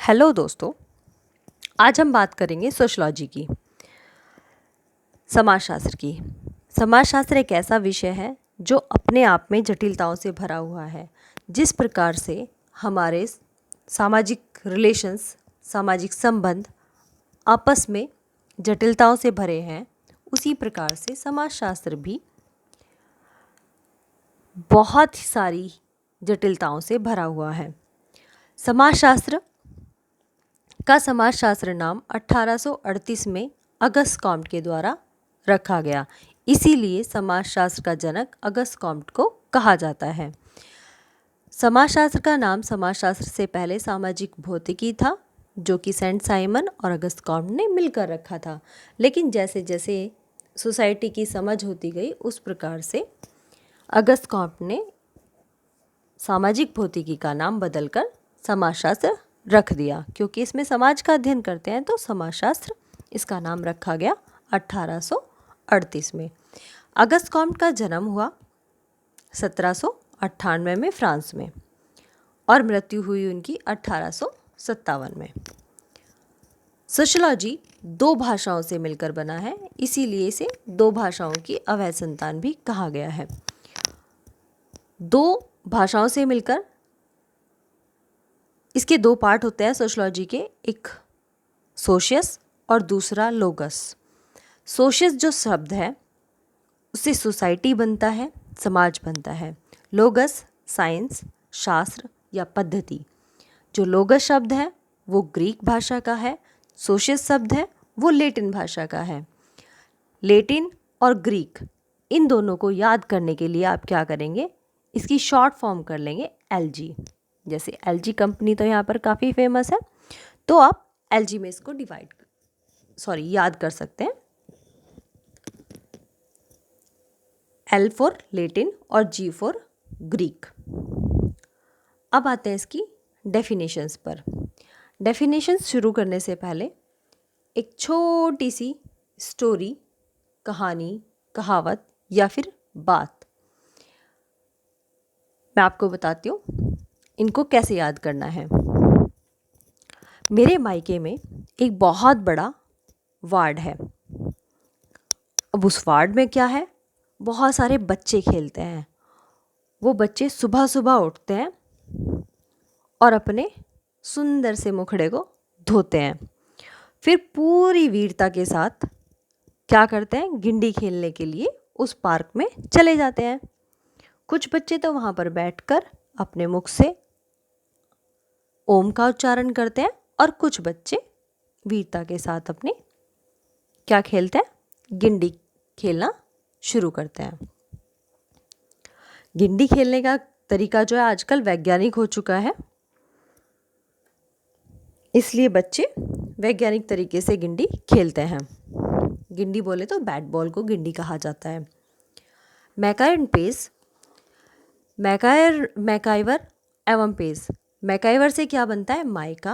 Hello दोस्तों, आज हम बात करेंगे सोशलॉजी की, समाजशास्त्र की। समाजशास्त्र एक ऐसा विषय है जो अपने आप में जटिलताओं से भरा हुआ है। जिस प्रकार से हमारे सामाजिक रिलेशंस, सामाजिक संबंध आपस में जटिलताओं से भरे हैं, उसी प्रकार से समाजशास्त्र भी बहुत सारी जटिलताओं से भरा हुआ है। समाजशास्त्र का समाजशास्त्र नाम 1838 में अगस्त कॉम्ट के द्वारा रखा गया। इसीलिए समाजशास्त्र का जनक अगस्त कॉम्ट को कहा जाता है। समाजशास्त्र का नाम समाजशास्त्र से पहले सामाजिक भौतिकी था, जो कि सेंट साइमन और अगस्त कॉम्ट ने मिलकर रखा था। लेकिन जैसे जैसे सोसाइटी की समझ होती गई, उस प्रकार से अगस्त कॉम्ट ने सामाजिक भौतिकी का नाम बदलकर समाजशास्त्र रख दिया। क्योंकि इसमें समाज का अध्ययन करते हैं, तो समाजशास्त्र इसका नाम रखा गया 1838 में। अगस्त कॉम्ट का जन्म हुआ 1798 में फ्रांस में और मृत्यु हुई उनकी 1857 में। सोशियोलॉजी दो भाषाओं से मिलकर बना है, इसीलिए इसे दो भाषाओं की अवैध संतान भी कहा गया है। दो भाषाओं से मिलकर इसके दो पार्ट होते हैं सोशियोलॉजी के, एक सोशियस और दूसरा लोगस। सोशियस जो शब्द है उससे सोसाइटी बनता है, समाज बनता है। लोगस साइंस, शास्त्र या पद्धति। जो लोगस शब्द है वो ग्रीक भाषा का है, सोशियस शब्द है वो लेटिन भाषा का है। लेटिन और ग्रीक इन दोनों को याद करने के लिए आप क्या करेंगे, इसकी शॉर्ट फॉर्म कर लेंगे LG। जैसे LG कंपनी तो यहाँ पर काफ़ी फेमस है, तो आप LG में इसको याद कर सकते हैं। L फॉर लेटिन और G फॉर ग्रीक। अब आते हैं इसकी डेफिनेशंस पर। डेफिनेशंस शुरू करने से पहले एक छोटी सी स्टोरी, कहानी, कहावत या फिर बात मैं आपको बताती हूँ इनको कैसे याद करना है। मेरे मायके में एक बहुत बड़ा वार्ड है। अब उस वार्ड में क्या है, बहुत सारे बच्चे खेलते हैं। वो बच्चे सुबह सुबह उठते हैं और अपने सुंदर से मुखड़े को धोते हैं। फिर पूरी वीरता के साथ क्या करते हैं, गिंडी खेलने के लिए उस पार्क में चले जाते हैं। कुछ बच्चे तो वहाँ पर बैठकर अपने मुख से ओम का उच्चारण करते हैं और कुछ बच्चे वीरता के साथ अपने क्या खेलते हैं, गिंडी खेलना शुरू करते हैं। गिंडी खेलने का तरीका जो है आजकल वैज्ञानिक हो चुका है, इसलिए बच्चे वैज्ञानिक तरीके से गिंडी खेलते हैं। गिंडी बोले तो बैट बॉल को गिंडी कहा जाता है। मैकायर एंड पेस, मैकाइवर एवं पेस। मैकाइवर से क्या बनता है, मायका।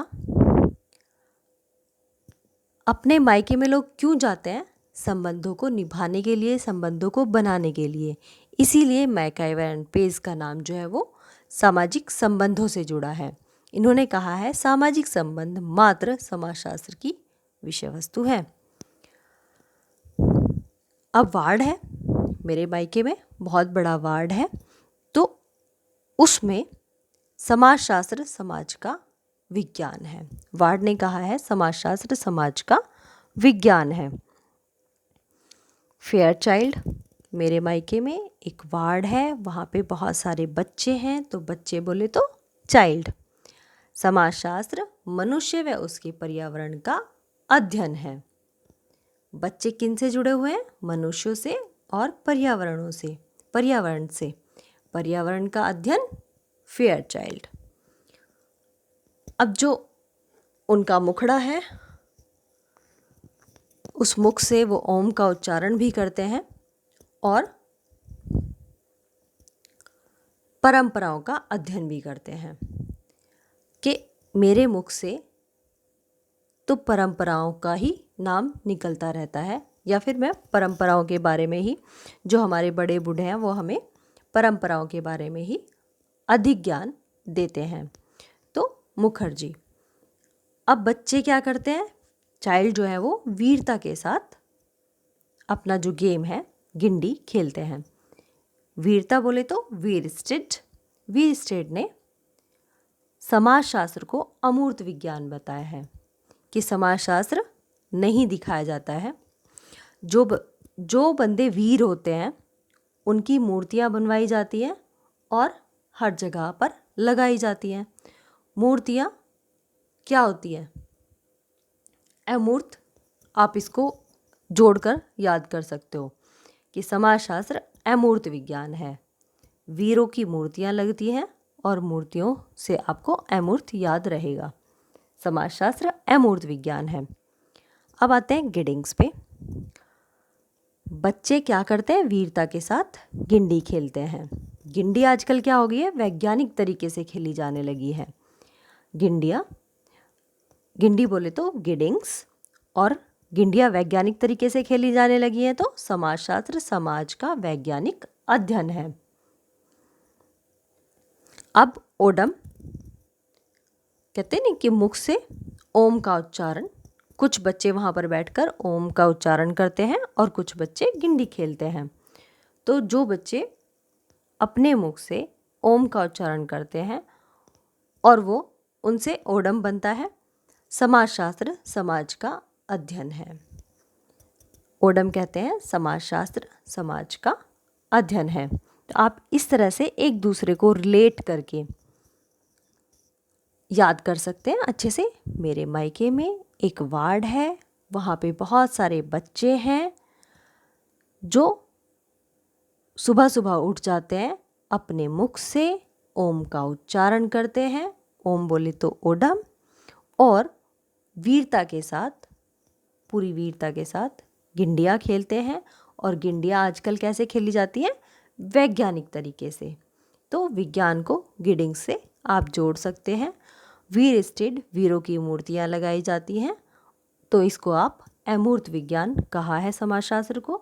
अपने मायके में लोग क्यों जाते हैं, संबंधों को निभाने के लिए, संबंधों को बनाने के लिए। इसीलिए मैकाइवर एंड पेस का नाम जो है वो सामाजिक संबंधों से जुड़ा है। इन्होंने कहा है सामाजिक संबंध मात्र समाजशास्त्र की विषय वस्तु है। अब वार्ड है, मेरे मायके में बहुत बड़ा वार्ड है, तो उसमें समाजशास्त्र समाज का विज्ञान है। वार्ड ने कहा है समाजशास्त्र समाज का विज्ञान है। फेयर चाइल्ड, मेरे मायके में एक वार्ड है, वहाँ पे बहुत सारे बच्चे हैं, तो बच्चे बोले तो चाइल्ड। समाजशास्त्र मनुष्य व उसके पर्यावरण का अध्ययन है। बच्चे किन से जुड़े हुए हैं, मनुष्यों से और पर्यावरण से। पर्यावरण का अध्ययन फेयर चाइल्ड। अब जो उनका मुखड़ा है, उस मुख से वो ओम का उच्चारण भी करते हैं और परंपराओं का अध्ययन भी करते हैं कि मेरे मुख से तो परंपराओं का ही नाम निकलता रहता है, या फिर मैं परंपराओं के बारे में ही, जो हमारे बड़े बूढ़े हैं वो हमें परंपराओं के बारे में ही अधिक ज्ञान देते हैं। तो मुखर्जी, अब बच्चे क्या करते हैं, चाइल्ड जो है वो वीरता के साथ अपना जो गेम है गिंडी खेलते हैं। वीरता बोले तो वीरस्टेड ने समाजशास्त्र को अमूर्त विज्ञान बताया है कि समाजशास्त्र नहीं दिखाया जाता है। जो बंदे वीर होते हैं उनकी मूर्तियाँ बनवाई जाती हैं और हर जगह पर लगाई जाती हैं। मूर्तियाँ क्या होती हैं? अमूर्त। आप इसको जोड़कर याद कर सकते हो कि समाजशास्त्र अमूर्त विज्ञान है। वीरों की मूर्तियाँ लगती हैं और मूर्तियों से आपको अमूर्त याद रहेगा। समाजशास्त्र अमूर्त विज्ञान है। अब आते हैं गिडिंग्स पे। बच्चे क्या करते हैं? वीरता के साथ गिंडी खेलते हैं। गिंडी आजकल क्या हो गई है? वैज्ञानिक तरीके से खेली जाने लगी है। गिंडी बोले तो गिडिंग्स, और गिंडियाँ वैज्ञानिक तरीके से खेली जाने लगी हैं तो समाजशास्त्र समाज का वैज्ञानिक अध्ययन है। अब ओडम कहते हैं ना कि मुख से ओम का उच्चारण, कुछ बच्चे वहाँ पर बैठकर ओम का उच्चारण करते हैं और कुछ बच्चे गिंडी खेलते हैं। तो जो बच्चे अपने मुख से ओम का उच्चारण करते हैं और वो उनसे ओडम बनता है। समाजशास्त्र समाज का अध्ययन है। ओडम कहते हैं समाजशास्त्र समाज का अध्ययन है। तो आप इस तरह से एक दूसरे को रिलेट करके याद कर सकते हैं अच्छे से। मेरे मायके में एक वार्ड है, वहाँ पे बहुत सारे बच्चे हैं जो सुबह सुबह उठ जाते हैं, अपने मुख से ओम का उच्चारण करते हैं, ओम बोले तो ओडम, और वीरता के साथ, पूरी वीरता के साथ गिंडियाँ खेलते हैं। और गिंडियाँ आजकल कैसे खेली जाती हैं? वैज्ञानिक तरीके से। तो विज्ञान को गिडिंग से आप जोड़ सकते हैं। वीरस्टेड, वीरों की मूर्तियाँ लगाई जाती हैं, तो इसको आप अमूर्त विज्ञान कहा है समाजशास्त्र को,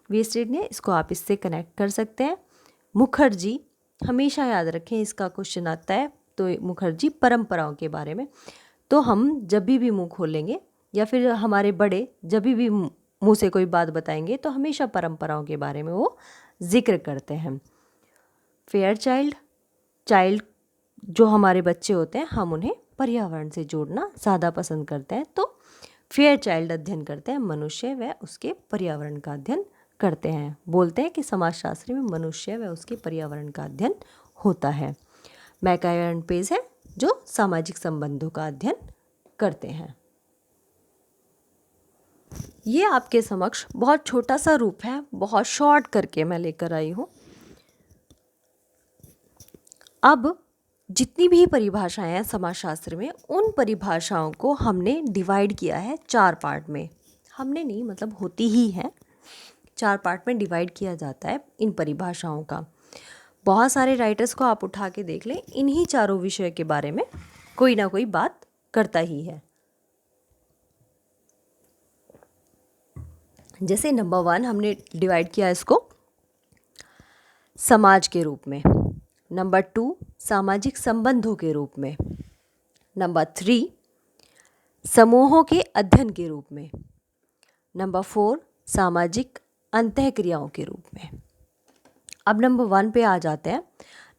वीरस्टेड ने। इसको आप इससे कनेक्ट कर सकते हैं। मुखर्जी, हमेशा याद रखें, इसका क्वेश्चन आता है। तो मुखर्जी परंपराओं के बारे में। तो हम जब भी मुंह खोलेंगे या फिर हमारे बड़े जब भी मुंह से कोई बात बताएंगे तो हमेशा परंपराओं के बारे में वो जिक्र करते हैं। फेयर चाइल्ड जो हमारे बच्चे होते हैं, हम उन्हें पर्यावरण से जोड़ना ज़्यादा पसंद करते हैं। तो फेयर चाइल्ड अध्ययन करते हैं मनुष्य व उसके पर्यावरण का अध्ययन करते हैं। बोलते हैं कि समाजशास्त्र में मनुष्य व उसके पर्यावरण का अध्ययन होता है। मैकायरन पेज है जो सामाजिक संबंधों का अध्ययन करते हैं। ये आपके समक्ष बहुत छोटा सा रूप है, बहुत शॉर्ट करके मैं लेकर आई हूँ। अब जितनी भी परिभाषाएं हैं समाजशास्त्र में, उन परिभाषाओं को हमने डिवाइड किया है 4 पार्ट में। हमने नहीं, मतलब होती ही है, 4 पार्ट में डिवाइड किया जाता है इन परिभाषाओं का। बहुत सारे राइटर्स को आप उठा के देख लें, इन्हीं चारों विषय के बारे में कोई ना कोई बात करता ही है। जैसे नंबर 1 हमने डिवाइड किया इसको समाज के रूप में, नंबर 2 सामाजिक संबंधों के रूप में, नंबर 3 समूहों के अध्ययन के रूप में, नंबर 4 सामाजिक अंतःक्रियाओं के रूप में। अब नंबर 1 पे आ जाते हैं।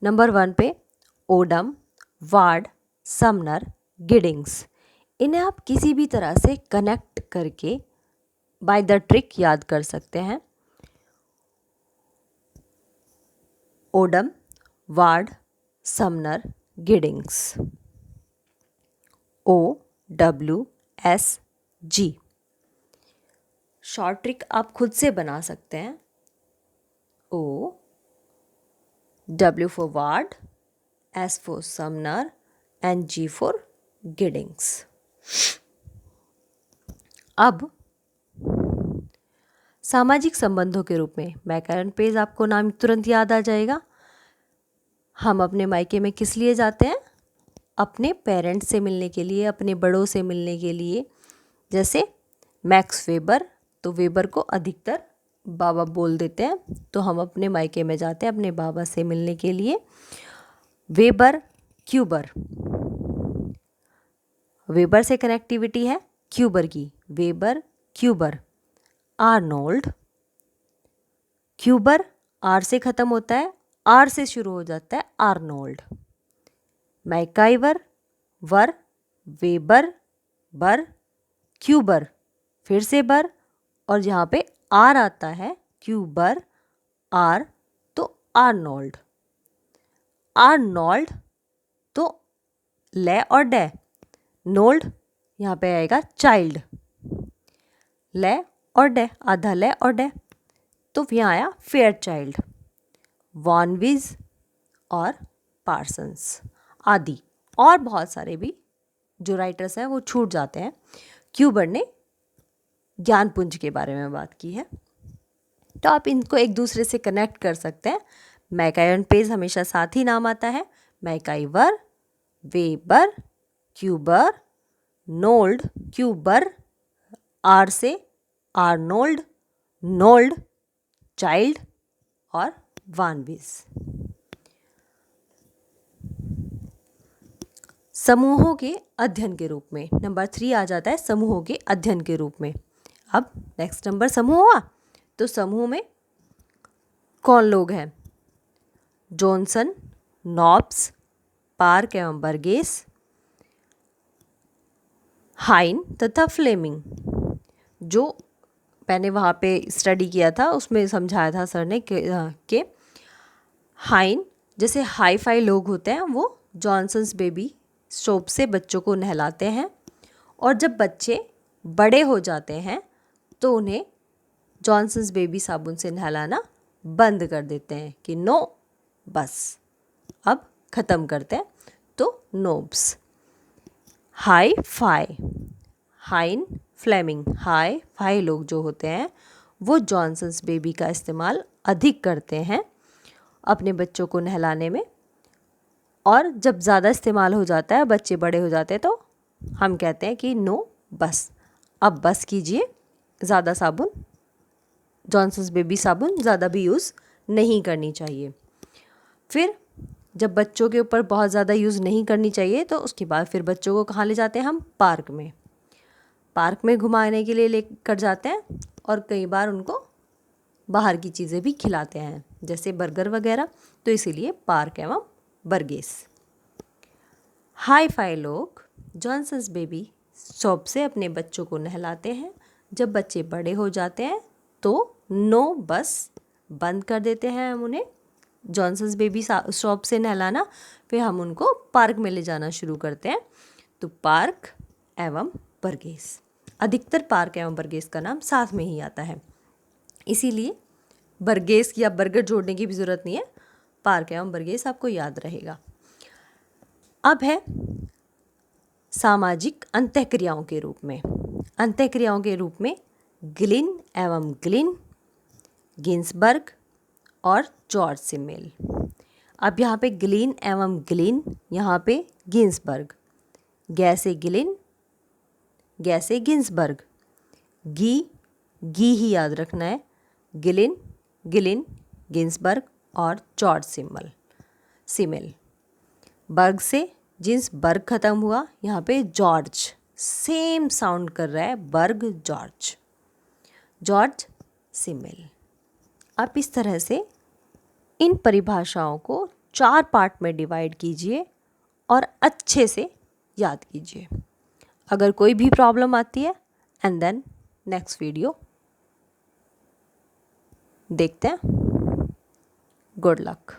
नंबर 1 पे ओडम, वार्ड, समनर, गिडिंग्स, इन्हें आप किसी भी तरह से कनेक्ट करके बाय द ट्रिक याद कर सकते हैं। Odum, ward, Sumner, Giddings, OWSG। Short trick आप खुद से बना सकते हैं। W for ward, S for Sumner and G for Giddings। अब सामाजिक संबंधों के रूप में मैकरन पेज, आपको नाम तुरंत याद आ जाएगा। हम अपने मायके में किस लिए जाते हैं? अपने पेरेंट्स से मिलने के लिए, अपने बड़ों से मिलने के लिए। जैसे मैक्स वेबर, तो वेबर को अधिकतर बाबा बोल देते हैं, तो हम अपने मायके में जाते हैं अपने बाबा से मिलने के लिए। वेबर, क्यूबर, वेबर से कनेक्टिविटी है क्यूबर की, वेबर क्यूबर। आर्नोल्ड, क्यूबर आर से ख़त्म होता है, आर से शुरू हो जाता है आर्नोल्ड। मैकाइवर, वर, वेबर, बर, क्यूबर, फिर से बर, और जहाँ पे आर आता है क्यूबर आर, तो आर्नोल्ड। आर्नोल्ड तो ले और डे, नोल्ड यहाँ पे आएगा चाइल्ड, ले और डे, आधा ले और डे, तो यहाँ आया फेयर चाइल्ड। वॉनविज और पार्सन्स आदि और बहुत सारे भी जो राइटर्स हैं वो छूट जाते हैं। क्यूबर ने ज्ञानपुंज के बारे में बात की है, तो आप इनको एक दूसरे से कनेक्ट कर सकते हैं। मैकाई पेज हमेशा साथ ही नाम आता है, मैकाइवर, वेबर, क्यूबर, नोल्ड, क्यूबर आर से, आर्नोल्ड, नोल्ड, चाइल्ड और वानविज। समूहों के अध्ययन के रूप में नंबर 3 आ जाता है, समूहों के अध्ययन के रूप में। अब नेक्स्ट नंबर समूह हुआ, तो समूह में कौन लोग हैं? जॉनसन, नॉब्स, पार्क एवं बर्गेस, हाइन तथा फ्लेमिंग। जो मैंने वहाँ पे स्टडी किया था उसमें समझाया था सर ने कि हाइन जैसे हाई फाई लोग होते हैं वो जॉनसन्स बेबी सोप से बच्चों को नहलाते हैं, और जब बच्चे बड़े हो जाते हैं तो उन्हें जॉनसन्स बेबी साबुन से नहलाना बंद कर देते हैं कि नो बस अब ख़त्म करते हैं, तो नोब्स। हाई फाई, हाइन, फ्लेमिंग, हाई फाई लोग जो होते हैं वो जॉनसन्स बेबी का इस्तेमाल अधिक करते हैं अपने बच्चों को नहलाने में, और जब ज़्यादा इस्तेमाल हो जाता है, बच्चे बड़े हो जाते हैं, तो हम कहते हैं कि नो बस अब बस कीजिए, ज़्यादा साबुन, जॉनसन्स बेबी साबुन ज़्यादा भी यूज़ नहीं करनी चाहिए। फिर जब बच्चों के ऊपर बहुत ज़्यादा यूज़ नहीं करनी चाहिए तो उसके बाद फिर बच्चों को कहाँ ले जाते हैं हम? पार्क में। पार्क में घुमाने के लिए लेकर जाते हैं, और कई बार उनको बाहर की चीज़ें भी खिलाते हैं जैसे बर्गर वगैरह, तो इसीलिए पार्क एवं बर्गेस। हाई फाई लोग जॉनसन्स बेबी सोप से अपने बच्चों को नहलाते हैं, जब बच्चे बड़े हो जाते हैं तो नो बस बंद कर देते हैं हम उन्हें जॉनसन्स बेबी सोप से नहलाना, फिर हम उनको पार्क में ले जाना शुरू करते हैं, तो पार्क एवं बर्गेस। अधिकतर पार्क एवं बर्गेस का नाम साथ में ही आता है, इसीलिए बर्गेस या बर्गर जोड़ने की भी ज़रूरत नहीं है, पार्क एवं बर्गेस आपको याद रहेगा। अब है सामाजिक अंतःक्रियाओं के रूप में। अंतःक्रियाओं के रूप में ग्लिन एवं ग्लिन, गिन्सबर्ग और जॉर्ज सिमेल। अब यहाँ पे ग्लिन एवं ग्लिन, यहाँ पे गिन्सबर्ग। गैसे ग्लिन, गैसे गिन्सबर्ग। गी ही याद रखना है, गिलिन, गिलिन, गिन्सबर्ग और जॉर्ज सिमेल। बर्ग से जिन्स बर्ग ख़त्म हुआ, यहाँ पे जॉर्ज, सेम साउंड कर रहा है, बर्ग जॉर्ज सिमेल। आप इस तरह से इन परिभाषाओं को 4 पार्ट में डिवाइड कीजिए और अच्छे से याद कीजिए। अगर कोई भी प्रॉब्लम आती है, एंड देन नेक्स्ट वीडियो देखते हैं। Good luck.